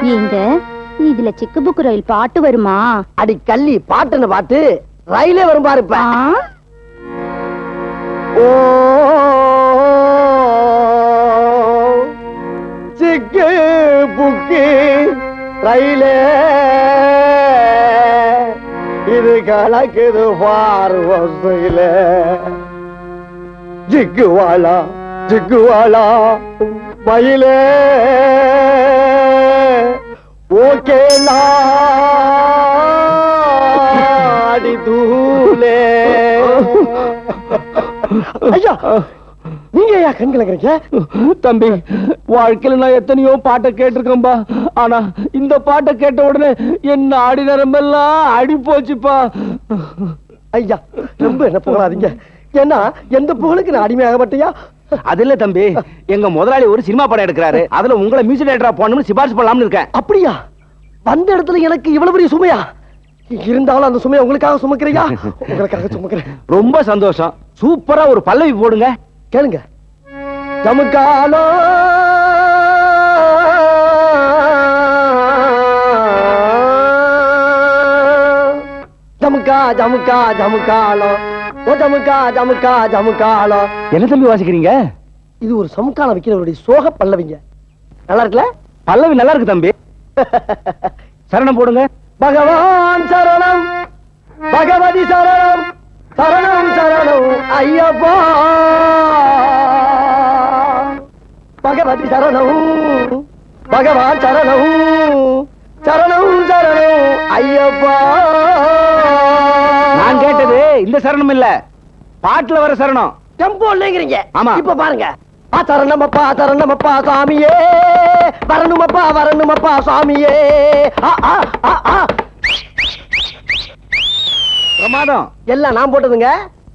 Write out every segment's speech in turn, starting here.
எங்க இதுல சிக்கு புக்கு ரயில் பாட்டு வருமா? அடி கள்ளி, பாட்டுன்னு பாட்டு ரயிலே வரும் பாரு இப்ப. ஓ சிக்கு புக்கு ரயிலே இது கலக்குது பார் வசையில. ஜிக்குவாலா ஜிக்குவாலா மயிலே ஓகே நாடி தூளே. ஐயா, நீங்க ஐயா கண் கலக்குறீங்க? தம்பி, வாழ்க்கையில நான் எத்தனையோ பாட்டை கேட்டிருக்கேன்பா. ஆனா இந்த பாட்டை கேட்ட உடனே என்ன ஆடி நரம்பெல்லாம் அடி போச்சுப்பா. ஐயா, ரொம்ப என்ன புகழாதீங்க. ஏன்னா எந்த புகழுக்கு நான் அடிமையாக மாட்டியா? அது இல்ல தம்பி, எங்க முதலாளி ஒரு சினிமா படம் எடுக்கிறாரு. அதுல உங்களை மியூசிக் டைரக்டரா போடணும்னு சிபாரிசு பண்ணலாம்னு இருக்கேன். அப்படியா? வந்த இடத்துல எனக்கு இவ்வளவு பெரிய சுமையா? இருந்தாலும் அந்த சுமையை உங்களுக்காக சுமக்கிறீங்க. உங்களுக்காக சுமக்கிறேன். ரொம்ப சந்தோஷம். சூப்பரா ஒரு பல்லவி போடுங்க. கேளுங்க. ஜமுக்காலோ ஜமுக்கா ஜமுக்கா ஜமுக்காலோ ஓ ஜமுக்கா ஜமுக்கா ஜமுக்காலோ. என்ன தம்பி வாசிக்கிறீங்க? இது ஒரு சமுக்காலம் வைக்கிறவருடைய சோக பல்லவிங்க. நல்லா இருக்குல்ல? பல்லவி நல்லா இருக்கு தம்பி. சரணம் போடுங்க. பகவான் சரணம், பகவதி சரணம், சரணம் சரணம் ஐயப்பா. பகவதி சரணம், பகவான் சரணம், சரணம் சரணம் ஐயப்பா. நான் கேட்டது இந்த சரணம் இல்ல, பாட்டுல வர சரணம். டெம்போ இல்லைங்கிறீங்க. ஆமா. இப்ப பாருங்க. சரணமப்பா சரணமப்பா சாமியே, வரணுமப்பா வரணுமப்பா சாமியே. பிரமாதம். எல்லாம் நான் போட்டதுங்க.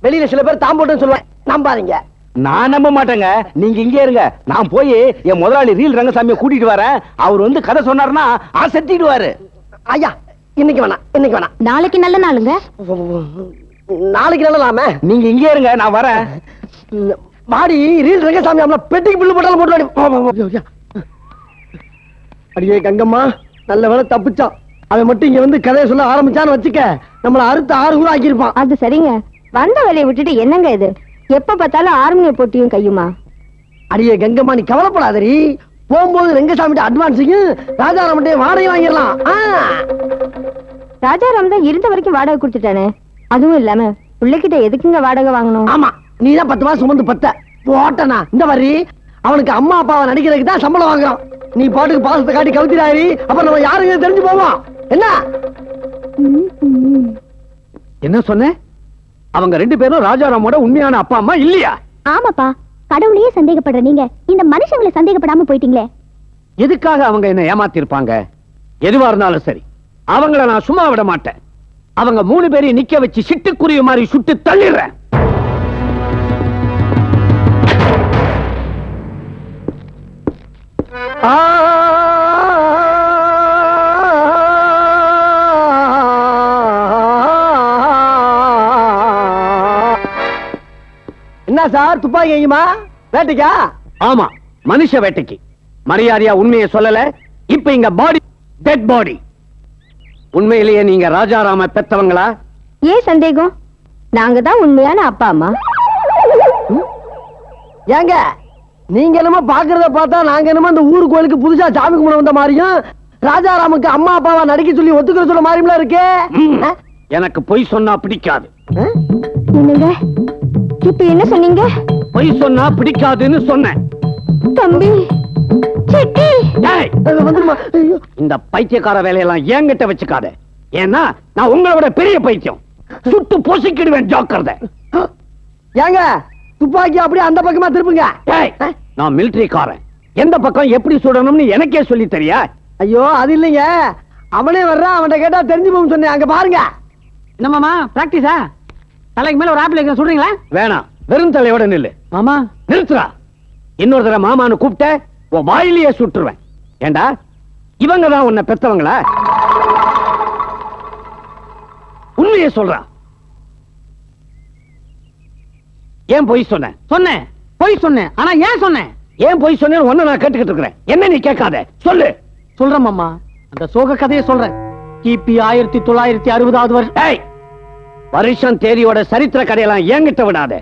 வெளியில சில பேர் தான் போட்டுன்னு சொல்லுவேன். நம்பாதீங்க. நான் நம்ப மாட்டேங்க. நீங்க இங்கே இருங்க. நான் போய் என் முதலாளி ரீல் ரங்கசாமியை கூட்டிட்டு வரேன். அவர் வந்து கதை சொன்னார்னா செத்திடுவாரு. ஐயா, இன்னைக்கு வேணாம், இன்னைக்கு வேணாம். நாளைக்கு நல்ல நாளுங்க. நாளைக்கு நல்லலாமே. நீங்க இங்கே இருங்க, நான் வரேன். மாடி ரீல் ரங்கசாமி அம்மா பெட்டிக்கு பில்லு போட்டாலும் போட்டு. அடியே கங்கம்மா, நல்ல வேலை தப்பிச்சான். அவன் மட்டும் இங்க வந்து கதையை சொல்ல ஆரம்பிச்சான்னு வச்சுக்க, நம்மள அறுத்து 6 கூட ஆக்கியிருப்பான். அது சரிங்க. வந்த வேலையை விட்டுட்டு என்னங்க இது? எப்ப பார்த்தாலும் ஆர்மிய போட்டியும் கையுமா? அடியே கங்கம்மா, நீ கவலைப்படாதரி. போகும்போது ரங்கசாமி அட்வான்ஸையும் ராஜாராமட்டே வாடகை வாங்கிடலாம். ராஜாராம் தான் இருந்த வரைக்கும் வாடகை கொடுத்துட்டானே. அதுவும் இல்லாம பிள்ளைகிட்ட எதுக்குங்க வாடகை வாங்கணும்? ஆமா, நீதான் 10 மாசம் சுமந்து பத்த போட்டனா. இந்த மாதிரி அவனுக்கு அம்மா அப்பாவை நடிக்கிறதுக்கு தான் சம்பளம் வாங்குறான். நீ பாட்டுக்கு பாசத்தை காட்டி கவுத்திடாரி, அப்புறம் நம்ம யாருங்க தெரிஞ்சு போவோம். என்ன என்ன சொன்ன? அவங்க 2 பேரும் ராஜாராமோட உண்மையான அப்பா அம்மா இல்லையா? ஆமாப்பா, கடவுளையே சந்தேகப்படுற நீங்க இந்த மனுஷங்களை சந்தேகப்படாம போயிட்டீங்களே. எதுக்காக அவங்க என்ன ஏமாத்தி இருப்பாங்க? எதுவா இருந்தாலும் சரி, அவங்கள நான் சும்மா விட மாட்டேன். அவங்க 3 பேரையும் நிக்க வச்சு சிட்டுக்குருவி மாதிரி சுட்டு தள்ளிடுறேன். என்ன சார், துப்பாக்கி எங்கேயுமா? வேட்டைக்கா? ஆமா, மனுஷ வேட்டைக்கு. மரியாதையா உண்மையை சொல்லல. இப்ப இங்க பாடி டெட் பாடி. உண்மையிலேயே நீங்க ராஜாராம பெத்தவங்களா? ஏன் சந்தேகம்? நாங்க தான் உண்மையான அப்பா அம்மா. ஏங்க, நீங்க என்னமோ பாக்குறத பார்த்தா நாங்க என்னமோ அந்த ஊரு கோயிலுக்கு புதுசா சாமி கும்பிட வந்த மாதிரியும், ராஜாராமுக்கு அம்மா அப்பாவா நடிக்க சொல்லி ஒத்துக்கிற சொல்ல மாதிரியும் இருக்கே. எனக்கு பொய் சொன்னா பிடிக்காது. என்னங்க இப்ப என்ன சொன்னீங்க? பொய் சொன்னா பிடிக்காதுன்னு சொன்னேன். தம்பி, சிட்டி. இந்த பைத்தியக்கார வேலையெல்லாம் என்கிட்ட வச்சுக்காத. ஏன்னா நான் உங்களோட பெரிய பைத்தியம். சுட்டு பொசிக்கிடுவேன், ஜாக்கிரதை. ஏங்க, துப்பாக்கி அப்படியே அந்த பக்கமா திருப்புங்க. நான் மிலிட்டரிக்காரன். எந்த பக்கம் எப்படி சுடணும்னு எனக்கே சொல்லி தெரியா? ஐயோ, அது இல்லைங்க. அவனே வர்றான், அவன்கிட்ட கேட்டா தெரிஞ்சு போகும் சொன்னேன். அங்க பாருங்க. என்னமாமா பிராக்டிஸா? தலைக்கு மேல ஒரு ஆப்பிள் சொல்றீங்களா? வேணாம், வெறும் தலையோட நில்லு. மாமா நிறுத்துறா. இன்னொரு தடவை மாமான்னு கூப்பிட்ட உன் வாயிலேயே சுட்டுருவேன். ஏண்டா, இவங்க தான் உன்னை பெத்தவங்களா? உண்மையை சொல்றா. ஏன் பொய் சொன்ன? சொன்னேன், பொய் சொன்னேன். ஆனா ஏன் சொன்னேன்? ஏன் பொய் சொன்னேன்னு ஒன்ன நான் கேட்டுக்கிட்டு இருக்கிறேன். என்ன நீ கேட்காத, சொல்லு. சொல்றேன் மாமா, அந்த சோக கதையை சொல்றேன். கிபி 1960 வருஷம். ஏய், வருஷம் தேதியோட சரித்திர கதையெல்லாம் என்கிட்ட விடாத.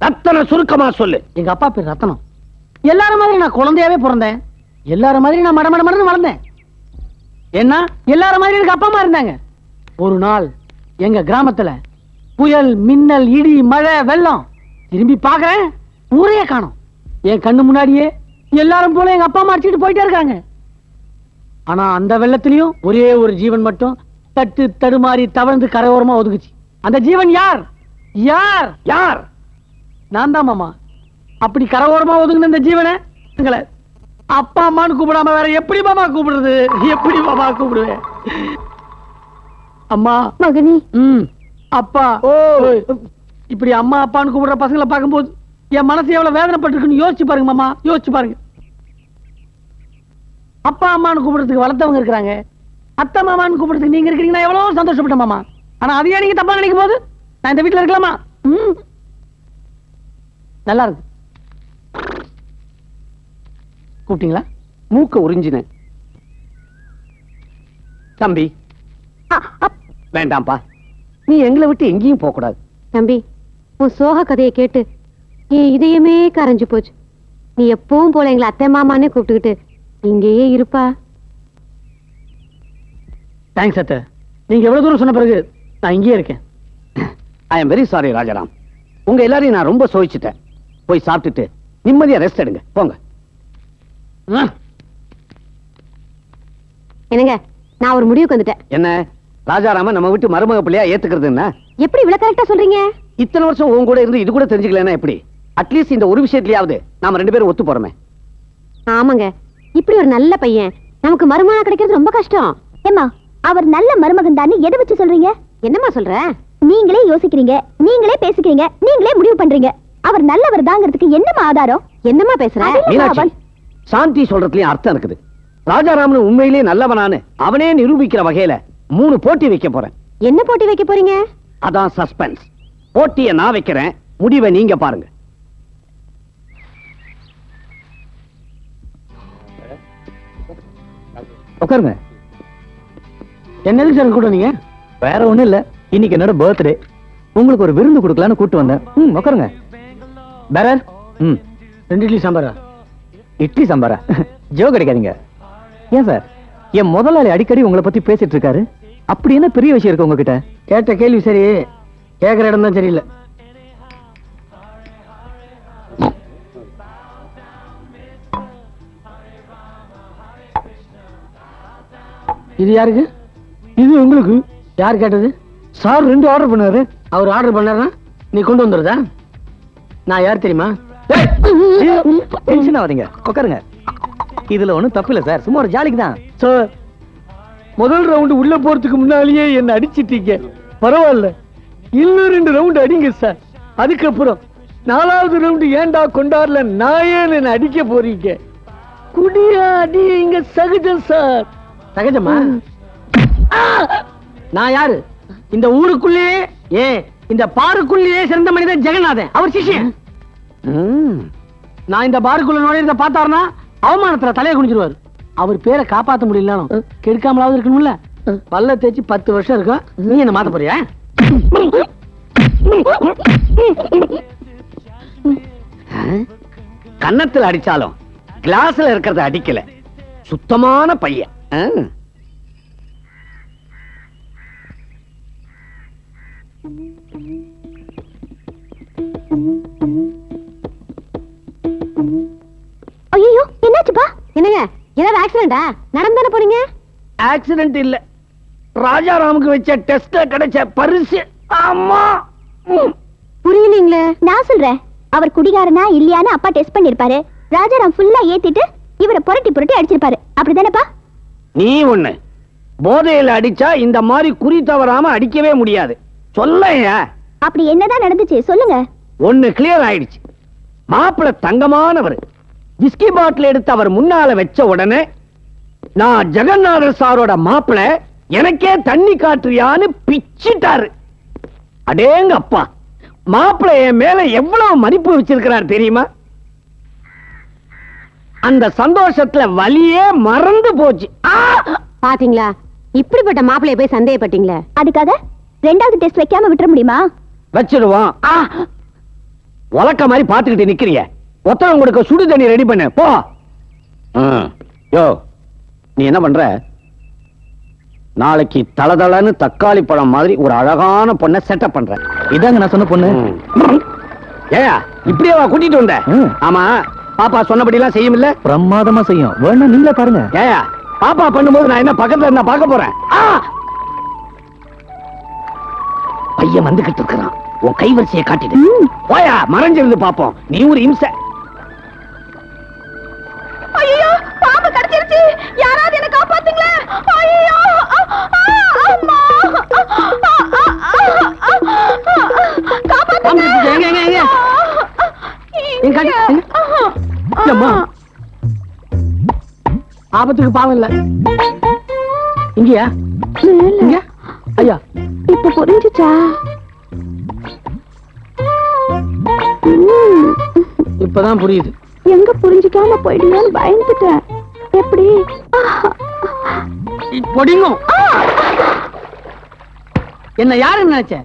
ரத்தன சுருக்கமா சொல்லு. எங்க அப்பா பேர் ரத்தனம். எல்லாரும் மாதிரி நான் குழந்தையாவே பிறந்தேன். எல்லாரும் மாதிரி நான் மடமடன்னு வளர்ந்தேன். என்ன எல்லாரும் மாதிரி எனக்கு அப்பா அம்மா இருந்தாங்க. ஒரு நாள் எங்க கிராமத்துல புயல், மின்னல், இடி, மழை, வெள்ளம். திரும்பி பாக்குறேன், ஊரையே காணோம். என் கண்ணு முன்னாடியே எல்லாரும் போல எங்க அப்பா அம்மா அடிச்சுட்டு போயிட்டே இருக்காங்க. ஆனா அந்த வெள்ளத்திலையும் ஒரே ஒரு ஜீவன் மட்டும் தட்டு தடுமாறி தவழ்ந்து கரையோரமா ஒதுக்குச்சு. அந்த ஜீவன் யார்? யார்? யார்? நான் தான் மாமா. அப்படி கரையோரமா ஒதுங்கின இந்த ஜீவனை எங்களை அப்பா அம்மான்னு கூப்பிடாம வேற எப்படி மாமா கூப்பிடுறது? எப்படி மாமா கூப்பிடுவேன்? அம்மா, மகனி, அப்பா. ஓ, இப்படி அம்மா அப்பான்னு கூப்பிடுற பசங்களை பார்க்கும்போது என் மனசு எவ்வளவு வேதனைப்பட்டிருக்குன்னு யோசிச்சு பாருங்க மாமா, யோசிச்சு பாருங்க. அப்பா அம்மான்னு கூப்பிடுறதுக்கு வளர்த்தவங்க இருக்கிறாங்க, அத்தை மாமான்னு கூப்பிடுறதுக்கு நீங்க இருக்கிறீங்கன்னா எவ்வளவு சந்தோஷப்பட்ட மாமா. ஆனா அதையே நீங்க தப்பா நினைக்கும் போது நான் இந்த வீட்டுல இருக்கலாமா? நல்லா இருக்கு. கூப்பிட்டீங்களா? மூக்க உறிஞ்சின தம்பி. வேண்டாம்பா, நீ எங்களை விட்டு எங்கேயும் போக கூடாது. தம்பி, உன் சோக கதையை கேட்டு என் இதயமே கரைஞ்சு போச்சு. நீ எப்பவும் போல எங்களை அத்தை மாமான்னு கூப்பிட்டுக்கிட்டு இங்கேயே இருப்பா. தேங்க்ஸ் அத்தை. நீங்க எவ்வளவு தூரம் சொன்ன பிறகு நான் இங்கேயே இருக்கேன். I am very sorry Rajaram. உங்க எல்லாரையும் நான் ரொம்ப சோதிச்சுட்டேன். போய் சாப்பிட்டுட்டு நிம்மதியா ரெஸ்ட் எடுங்க, போங்க. என்னங்க, நான் ஒரு முடிவுக்கு வந்துட்டேன். என்ன ராஜாராம நம்ம வீட்டு மருமக பிள்ளையா ஏத்துக்கிறது என்ன? எப்படி இவ்வளவு கரெக்டா சொல்றீங்க? இத்தனை வருஷம் உன் கூட இருந்து இது கூட தெரிஞ்சுக்கலன்னா எப்படி? அட்லீஸ்ட் இந்த ஒரு விஷயத்திலேயாவது நாம 2 பேரும் ஒத்து போறோமே. ஆமாங்க, இப்படி ஒரு நல்ல பையன் நமக்கு மருமகனா கிடைக்கிறது ரொம்ப கஷ்டம். ஏமா, அவர் நல்ல மருமகன் தான் எதை வச்சு சொல்றீங்க? என்னம்மா சொல்ற? நீங்களே யோசிக்கிறீங்க, நீங்களே பேசிக்கிறீங்க, நீங்களே முடிவு பண்றீங்க. அவர் நல்லவர் தாங்கிறதுக்கு என்னமா ஆதாரம்? என்னம்மா பேசுற? மீனாட்சி, சாந்தி சொல்றதுலயும் அர்த்தம் இருக்குது. ராஜாராமன் உண்மையிலேயே நல்லவனானு அவனே நிரூபிக்கிற வகையில 3 போட்டி வைக்க போறேன். என்ன போட்டி வைக்க போறீங்க? அதான் சஸ்பென்ஸ். போட்டியை நான் வைக்கிறேன், முடிவை நீங்க பாருங்க. உட்காருங்க. என்னதுக்கு சார் கூட்டம் நீங்க? வேற ஒண்ணும் இல்ல, இன்னைக்கு என்னோட பர்த்டே. உங்களுக்கு ஒரு விருந்து கொடுக்கலான்னு கூட்டு வந்தேன். உட்காருங்க. பேரர். 2 இட்லி சாம்பாரா? இட்லி சாம்பாரா? ஜோ கிடைக்காதீங்க. ஏன் சார், என் முதலாளி அடிக்கடி உங்களை பத்தி பேசிட்டு இருக்காரு. அப்படி என்ன பெரிய விஷயம் இருக்கு உங்ககிட்ட? கேட்ட கேள்வி சரி, கேக்குற இடம் தான் சரியில்லை. இது யாருக்கு? இது உங்களுக்கு. யார் கேட்டது? சார் 2 ஆர்டர் பண்ணாரு. அவர் ஆர்டர் பண்ணாருன்னா நீ கொண்டு வந்துருதா? நான் யார் தெரியுமா? டென்ஷன் ஆகாதீங்க, உட்காருங்க. இதுல ஒண்ணும் தப்பு இல்ல சார், சும்மா ஒரு ஜாலிக்கு தான். சார், முதல் ரவுண்ட் உள்ள போறதுக்கு முன்னாலேயே என்ன அடிச்சிட்டீங்க. பரவாயில்ல, இன்னும் 2 ரவுண்ட் அடிங்க சார். அதுக்கப்புறம் 4வது ரவுண்ட் ஏண்டா கொண்டாடல நான் ஏன் என்ன அடிக்க போறீங்க? குடியா அடி இங்க சகஜம் சார். சகஜமா? நான் யாரு? இந்த ஊருக்குள்ளேயே இந்த பாருக்குள்ளேயே சிறந்த மனிதன் ஜெகநாதன், அவர் சிஷ்யன். நான் இந்த பாருக்குள்ள நுழையிறத பார்த்தாருன்னா அவமானத்துல தலையை குனிஞ்சிருவாரு. அவர் பேரை காப்பாத்த முடியலனாலும் கெடுக்காமலாவது இருக்கணும்ல. பல்ல தேய்ச்சி 10 வருஷம் இருக்கும். நீ என்ன மாத்த போறியா? கன்னத்துல அடிச்சாலும் கிளாஸ்ல இருக்கிறத அடிக்கல. சுத்தமான பையன். ஐயோ, என்னாச்சுப்பா? என்னங்க, ஏதாவது ஆக்சிடென்டா? நடந்தானே போறீங்க? ஆக்சிடென்ட் இல்ல, ராஜாராமுக்கு வச்ச டெஸ்ட்ல கிடைச்ச பரிசு. அம்மா, புரியலீங்களே. நான் சொல்றேன், அவர் குடிகாரனா இல்லையான்னு அப்பா டெஸ்ட் பண்ணிருப்பாரு. ராஜாராம் ஃபுல்லா ஏத்திட்டு இவரை புரட்டி புரட்டி அடிச்சிருப்பாரு. அப்படிதானேப்பா? நீ ஒண்ணு போதையில அடிச்சா இந்த மாதிரி குறி தவறாம அடிக்கவே முடியாது. சொல்லையா? அப்படி என்னதான் நடந்துச்சு சொல்லுங்க. ஒண்ணு கிளியர் ஆயிடுச்சு. மாப்பிள தங்கமானவர். விஸ்கி பாட்டில் எடுத்து அவர் முன்னால வச்ச உடனே நான் ஜெகநாதர் சாரோட மாப்பிள, எனக்கே தண்ணி காட்டுறியான்னு பிச்சிட்டாரு. அடேங்க அப்பா, மாப்பிள என் மேல எவ்வளவு மதிப்பு வச்சிருக்கிறார் தெரியுமா? அந்த சந்தோஷத்துல வலியே மறந்து போச்சு. பாத்தீங்களா, இப்படிப்பட்ட மாப்பிள்ளைய போய் சந்தேகப்பட்டீங்களே. அதுக்காக ரெண்டாவது டெஸ்ட் வைக்காம விட்டுற முடியுமா? வச்சிருவோம். உலக்க மாதிரி பாத்துக்கிட்டு நிக்கிறீங்க. ஒத்தவங்க கொடுக்க சுடு தண்ணி ரெடி பண்ணு போ. யோ, நீ என்ன பண்ற? நாளைக்கு தளதளன்னு தக்காளி பழம் மாதிரி ஒரு அழகான பொண்ணை செட்டப் பண்ற. இதாங்க நான் சொன்ன பொண்ணு. ஏயா இப்படியே கூட்டிட்டு வந்த? ஆமா, பாப்பா சொன்னபடி எல்லாம் செய்யுமில்ல? பிரமாதமா செய்யும். வேணா நீங்களே பாருங்க. ஏயா பாப்பா பண்ணும்போது நான் என்ன பக்கத்துல இருந்தா பார்க்க போறேன்? பையன் வந்துகிட்டு இருக்கிறான். உன் கைவரிசையை காட்டிடு. போயா, மறைஞ்சிருந்து பாப்போம். நீ ஒரு இம்சை. ஐயோ, பாம்பு கடிச்சிருச்சு. யாராவது என்ன காப்பாத்துங்களே. ஐயோ, அம்மா. காப்பாத்துங்க. ஆபத்துக்கு பாவம் இல்ல. இங்கயா? இங்க? ஐயா, இப்ப புரிஞ்சுச்சா? இப்பதான் புரியுது. எங்க புரிஞ்சுக்காம போயிடுங்கன்னு பயந்துட்டேன். எப்படி? பொடிங்கும். என்ன யாருன்னு நினைச்ச?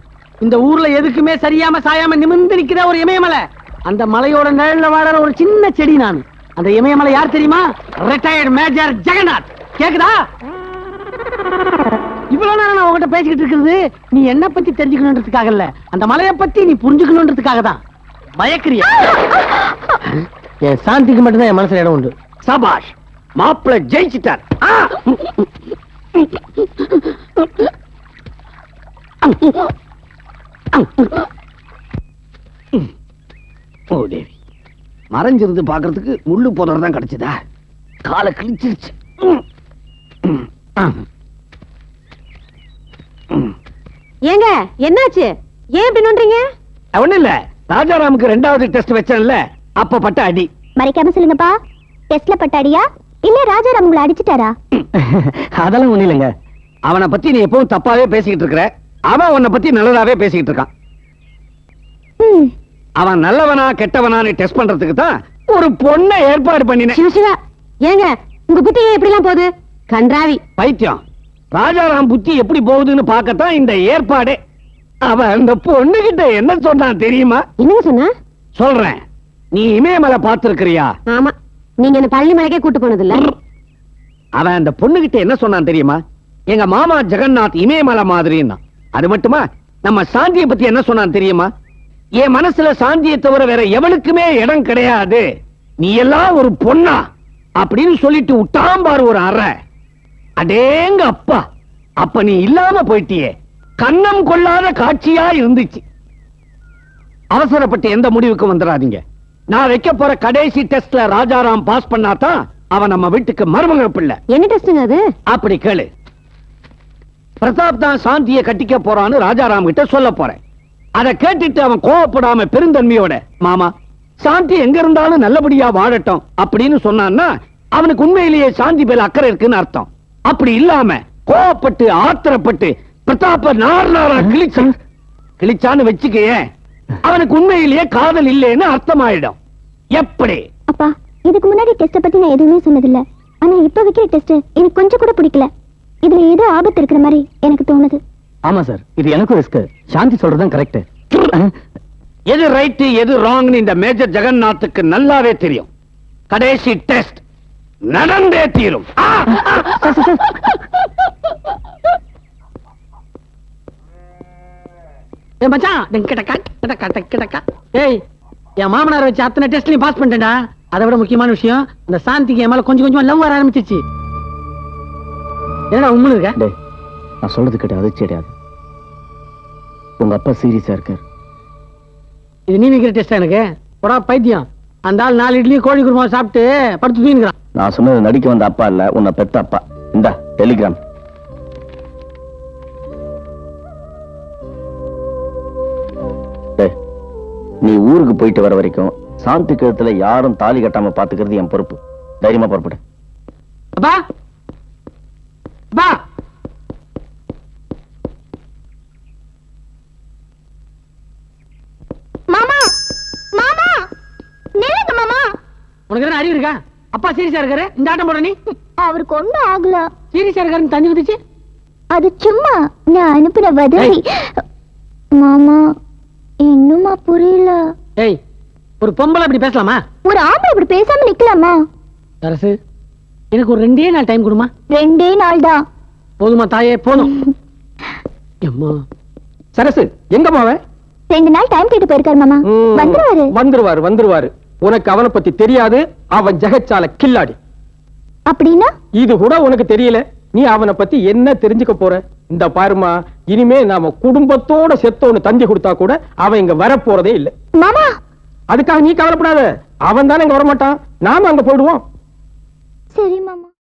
இந்த ஊர்ல எதுக்குமே சரியாம சாயாம நிமிர்ந்து நிக்கிற ஒரு இமயமலை. அந்த மலையோட நிழல்ல வாழற ஒரு சின்ன செடி நான். அந்த இமயமலை யார் தெரியுமா? Retired major Jagannath. கேக்குதா? இவ்வளவு நேரம் நான் உங்ககிட்ட பேசிக்கிட்டு இருக்கிறது நீ என்ன பத்தி தெரிஞ்சுக்கணுன்றதுக்காக இல்ல, அந்த மலையை பத்தி நீ புரிஞ்சுக்கணுன்றதுக்காக தான். பயக்கிறியா? என் சாந்திக்கு மட்டும்தான் என் மனசுல இடம் உண்டு. சபாஷ், மாப்பிள்ளை ஜெயிச்சிட்டார். ஓ தேவி, மறைஞ்சிருந்து பாக்குறதுக்கு முள்ளு புதர் தான் கிடைச்சதா? காலை கிழிச்சிருச்சு. ஏங்க என்னாச்சு? ஏன் இப்படி நோன்றீங்க? ஒண்ணு இல்ல, ராஜாராமுக்கு ரெண்டாவது டெஸ்ட் வச்சேன்ல, அப்ப பட்ட அடி. மறைக்காம சொல்லுங்கப்பா. டெஸ்ட்ல பட்டாடியா இல்ல ராஜாராம் உங்களை அடிச்சிட்டாரா? அதெல்லாம் ஒண்ணு இல்லைங்க. அவனை பத்தி நீ எப்பவும் தப்பாவே பேசிக்கிட்டு இருக்கிற. அவன் உன்னை பத்தி நல்லதாவே பேசிக்கிட்டு இருக்கான். அவன் நல்லவனா கெட்டவனான்னு டெஸ்ட் பண்றதுக்கு தான் ஒரு பொண்ணை ஏற்பாடு பண்ணினேன். சிவசிவா, ஏங்க உங்க புத்தி ஏன் இப்படி எல்லாம் போகுது? கன்றாவி பைத்தியம். ராஜாராம் புத்தி எப்படி போகுதுன்னு பார்க்கத்தான் இந்த ஏற்பாடு. அவன் அந்த பொண்ணு கிட்ட என்ன சொன்னான் தெரியுமா? என்னங்க சொன்னா? சொல்றேன். நீ இமயமலை பார்த்திருக்கிறியா? ஆமா, நீங்க என்ன பள்ளி மலைக்கே கூட்டு போனது இல்ல. அவன் அந்த பொண்ணு கிட்ட என்ன சொன்னான் தெரியுமா? எங்க மாமா ஜெகநாத் இமயமலை மாதிரின்னா. அது மட்டுமா, நம்ம சாந்தியை பத்தி என்ன சொன்னான் தெரியுமா? என் மனசுல சாந்தியை தவிர வேற எவனுக்குமே இடம் கிடையாது, நீ எல்லாம் ஒரு பொண்ணா அப்படின்னு சொல்லிட்டு விட்டாம்பாரு ஒரு அறை. அடேங்க அப்பா, அப்ப நீ இல்லாம போயிட்டியே. கண்ணம் கொள்ளாத காட்சியா இருந்துச்சு. அவசரப்பட்டு எந்த முடிவுக்கு வந்துடாதீங்க. நான் வைக்க போற கடைசி டெஸ்ட்ல ராஜாராம் பாஸ் பண்ணாதான் அவன் நம்ம வீட்டுக்கு மருமக பிள்ளை. என்ன டெஸ்டுங்க அது? அப்படி கேளு. பிரதாப் தான் சாந்தியை கட்டிக்க போறான்னு ராஜாராம் கிட்ட சொல்ல போறேன். அதை கேட்டுட்டு அவன் கோவப்படாம பெருந்தன்மையோட, மாமா சாந்தி எங்க இருந்தாலும் நல்லபடியா வாழட்டும் அப்படின்னு சொன்னான்னா அவனுக்கு உண்மையிலேயே சாந்தி மேல அக்கறை இருக்குன்னு அர்த்தம். அப்படி இல்லாம கோவப்பட்டு ஆத்திரப்பட்டு பிரதாப்ப நாரா கிழிச்சான்னு வச்சுக்கையே, அவனுக்கு உண்மையிலேயே காதல் இல்லைன்னு அர்த்தமாயிடும். எப்படி? அப்பா, இதுக்கு முன்னாடி டெஸ்ட பத்தி நான் எதுவுமே சொன்னதில்ல. ஆனா இப்ப வைக்கிற டெஸ்ட் எனக்கு கொஞ்சம் கூட பிடிக்கல. இதுல ஏதோ ஆபத்து இருக்கிற மாதிரி எனக்கு தோணுது. ஆமா சார், இது எனக்கும் ரிஸ்க். சாந்தி சொல்றதுதான் கரெக்ட். எது ரைட் எது ராங்னு இந்த மேஜர் ஜெகநாத்துக்கு நல்லாவே தெரியும். கடைசி டெஸ்ட் நடந்தே தீரும். ஏய், என் மாமனார் வச்சு அத்தனை டெஸ்ட்லயும் பாஸ் பண்ணிட்டேன்டா. அதை விட முக்கியமான விஷயம், இந்த சாந்திக்கு என் மேல கொஞ்சம் கொஞ்சமா லவ் வர ஆரம்பிச்சிச்சு. என்னடா உண்மை இருக்க? டேய், நான் சொல்றது கேட்டு அதிர்ச்சி அடையாது. உங்க அப்பா சீரியஸா இருக்கார். இது நீ வைக்கிற டெஸ்ட் எனக்கு போடா பைத்தியம். அந்த ஆள் 4 இட்லி கோழி குருமா சாப்பிட்டு படுத்து தூங்கிக்கிறான். நான் சொன்னது நடிக்க வந்த அப்பா இல்ல, உன்னை பெத்த அப்பா. இந்த டெலிகிராம். நீ ஊருக்கு போயிட்டு வர வரைக்கும் சாந்தி கழுத்துல யாரும் தாலி கட்டாம பாத்துக்கிறது என் பொறுப்பு. தைரியமா புறப்படு. அப்பா, அப்பா, மாமா, மாமா, நில்லுங்க மாமா. உனக்கு என்ன அறிவு இருக்கா? அப்பா சீரியஸா இருக்காரு, இந்த ஆட்டம் போட நீ அவருக்கு ஒண்ணும் ஆகல. சீரியஸா இருக்காருன்னு தண்ணி வந்துச்சு. அது சும்மா நான் அனுப்பின வதவி. மாமா இன்னுமா புரியல? ஏய், ஒரு பொம்பளை இப்படி பேசலாமா? ஒரு ஆம்பளை இப்படி பேசாம நிக்கலாமா? அரசு, எனக்கு ஒரு 2 நாள் டைம் கொடுமா. 2 நாள் தான் போதுமா தாயே, போதும். அம்மா சரசு, எங்க போவ? 2 நாள் டைம் கேட்டு போயிருக்காரு மாமா. வந்துருவாரு. வந்துருவாரு. உனக்கு அவனை பத்தி தெரியாது, அவன் ஜெகச்சால கில்லாடி. அப்படின்னா இது கூட உனக்கு தெரியல, நீ அவனை பத்தி என்ன தெரிஞ்சுக்க போற? இந்த பாருமா, இனிமே நாம குடும்பத்தோட செத்தோன்னு தந்தி கொடுத்தா கூட அவன் இங்க வர போறதே இல்ல. மாமா அதுக்காக நீ கவலைப்படாத, அவன் தானே இங்க வரமாட்டான், நாம அங்க போயிடுவோம். சரி மாமா.